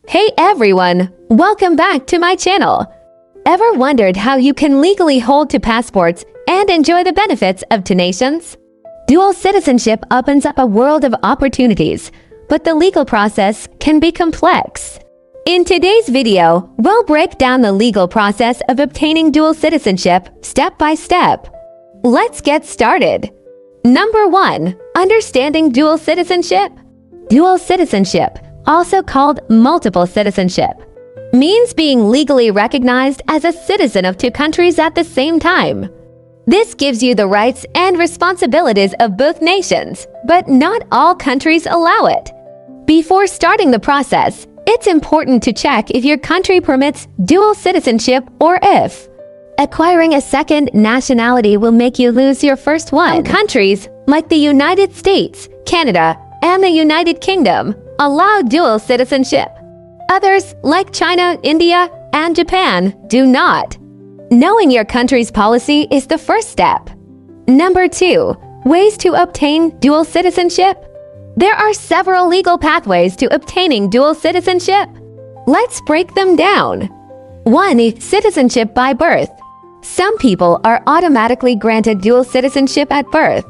Hey everyone! Welcome back to my channel. Ever wondered how you can legally hold two passports and enjoy the benefits of two nations? Dual citizenship opens up a world of opportunities, but the legal process can be complex. In today's video, we'll break down the legal process of obtaining dual citizenship step by step. Let's get started. Number 1. Understanding dual citizenship. Dual citizenship, also called multiple citizenship, means being legally recognized as a citizen of two countries at the same time. This gives you the rights and responsibilities of both nations, but not all countries allow it. Before starting the process, it's important to check if your country permits dual citizenship or if acquiring a second nationality will make you lose your first one. Some countries, like the United States, Canada, and the United Kingdom, allow dual citizenship. Others, like China, India, and Japan, do not. Knowing your country's policy is the first step. Number 2. Ways to obtain dual citizenship. There are several legal pathways to obtaining dual citizenship. Let's break them down. 1 is citizenship by birth. Some people are automatically granted dual citizenship at birth.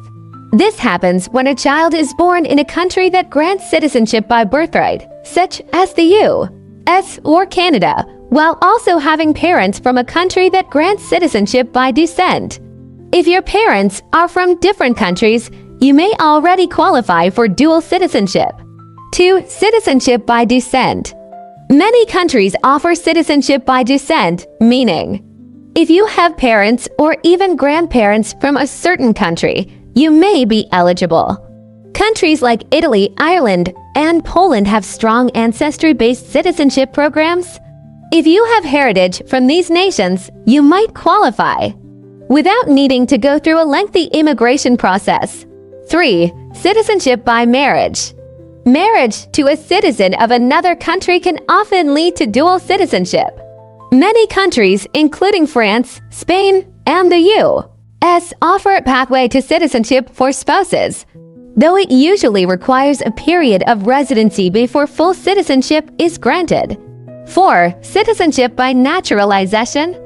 This happens when a child is born in a country that grants citizenship by birthright, such as the U.S. or Canada, while also having parents from a country that grants citizenship by descent. If your parents are from different countries, you may already qualify for dual citizenship. 2. Citizenship by descent. Many countries offer citizenship by descent, meaning if you have parents or even grandparents from a certain country, you may be eligible. Countries like Italy, Ireland, and Poland have strong ancestry-based citizenship programs. If you have heritage from these nations, you might qualify without needing to go through a lengthy immigration process. 3. Citizenship by marriage. Marriage to a citizen of another country can often lead to dual citizenship. Many countries, including France, Spain, and the U.S., offer a pathway to citizenship for spouses, though it usually requires a period of residency before full citizenship is granted. 4. Citizenship by naturalization.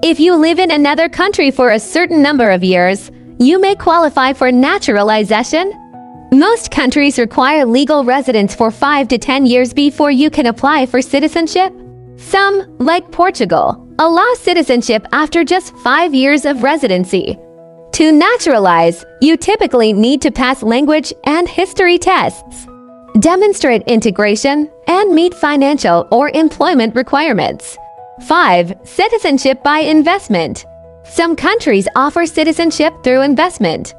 If you live in another country for a certain number of years, you may qualify for naturalization. Most countries require legal residence for 5 to 10 years before you can apply for citizenship. Some, like Portugal, allow citizenship after just 5 years of residency. To naturalize, you typically need to pass language and history tests, demonstrate integration, and meet financial or employment requirements. 5. Citizenship by investment. Some countries offer citizenship through investment,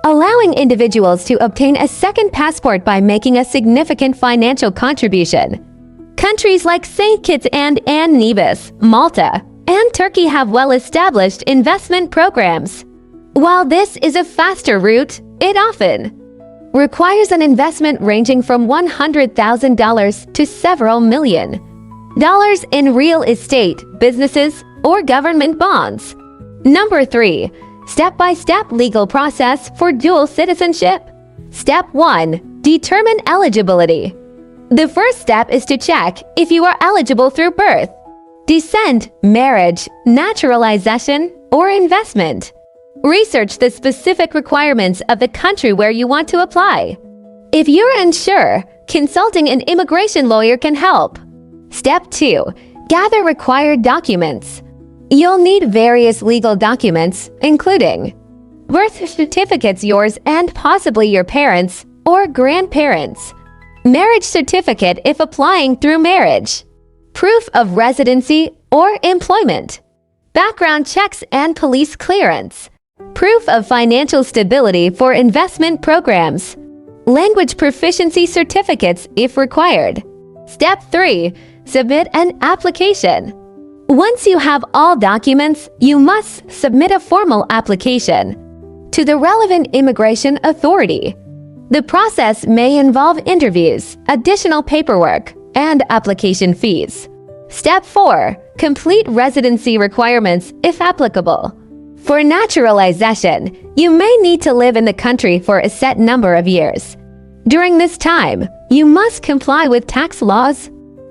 allowing individuals to obtain a second passport by making a significant financial contribution. Countries like St. Kitts and Nevis, Malta, and Turkey have well-established investment programs. While this is a faster route, it often requires an investment ranging from $100,000 to several $1 million in real estate, businesses, or government bonds. Number 3. Step-by-step legal process for dual citizenship. Step 1. Determine eligibility. The first step is to check if you are eligible through birth, descent, marriage, naturalization, or investment. Research the specific requirements of the country where you want to apply. If you're unsure, consulting an immigration lawyer can help. Step 2. Gather required documents. You'll need various legal documents, including birth certificates, yours and possibly your parents' or grandparents', marriage certificate if applying through marriage, proof of residency or employment, background checks and police clearance, proof of financial stability for investment programs, language proficiency certificates if required. Step 3. Submit an application. Once you have all documents, you must submit a formal application to the relevant immigration authority. The process may involve interviews, additional paperwork, and application fees. Step 4. Complete residency requirements if applicable. For naturalization, you may need to live in the country for a set number of years. During this time, you must comply with tax laws,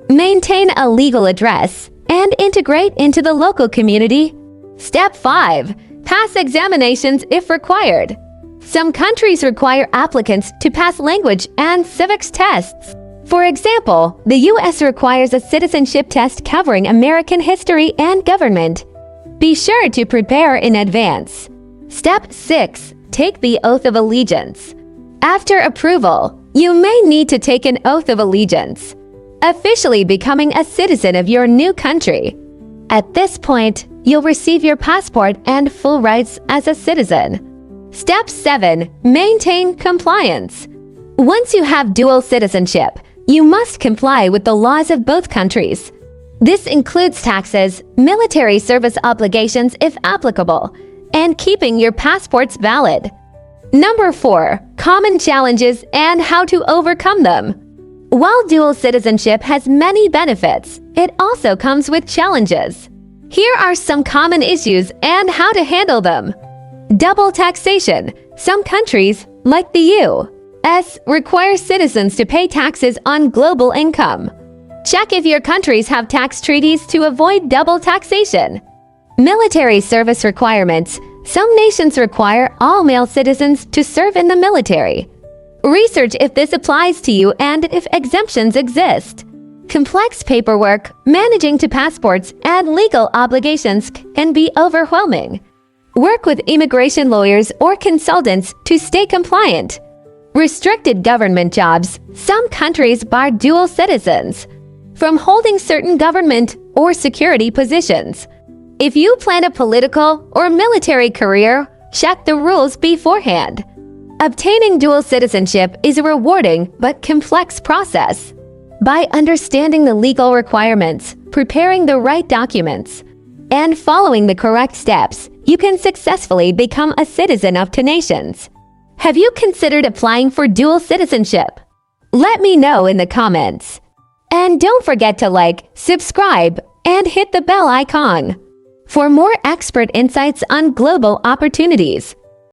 Maintain a legal address and integrate into the local community. Step 5. Pass examinations if required. Some countries require applicants to pass language and civics tests. For example, the U.S. requires a citizenship test covering American history and government. Be sure to prepare in advance. Step 6. Take the oath of allegiance. After approval, you may need to take an oath of allegiance, officially becoming a citizen of your new country. At this point, you'll receive your passport and full rights as a citizen. Step 7. Maintain compliance. Once you have dual citizenship, you must comply with the laws of both countries. This includes taxes, military service obligations if applicable, and keeping your passports valid. Number 4. Common challenges and how to overcome them. While dual citizenship has many benefits, it also comes with challenges. Here are some common issues and how to handle them. Double taxation. Some countries, like the U.S., require citizens to pay taxes on global income. Check if your countries have tax treaties to avoid double taxation. Military service requirements. Some nations require all male citizens to serve in the military. Research if this applies to you and if exemptions exist. Complex paperwork, managing to passports, and legal obligations can be overwhelming. Work with immigration lawyers or consultants to stay compliant. Restricted government jobs. Some countries bar dual citizens from holding certain government or security positions. If you plan a political or military career, check the rules beforehand. Obtaining dual citizenship is a rewarding but complex process. By understanding the legal requirements, preparing the right documents, and following the correct steps, you can successfully become a citizen of two nations. Have you considered applying for dual citizenship? Let me know in the comments. And don't forget to like, subscribe, and hit the bell icon for more expert insights on global opportunities.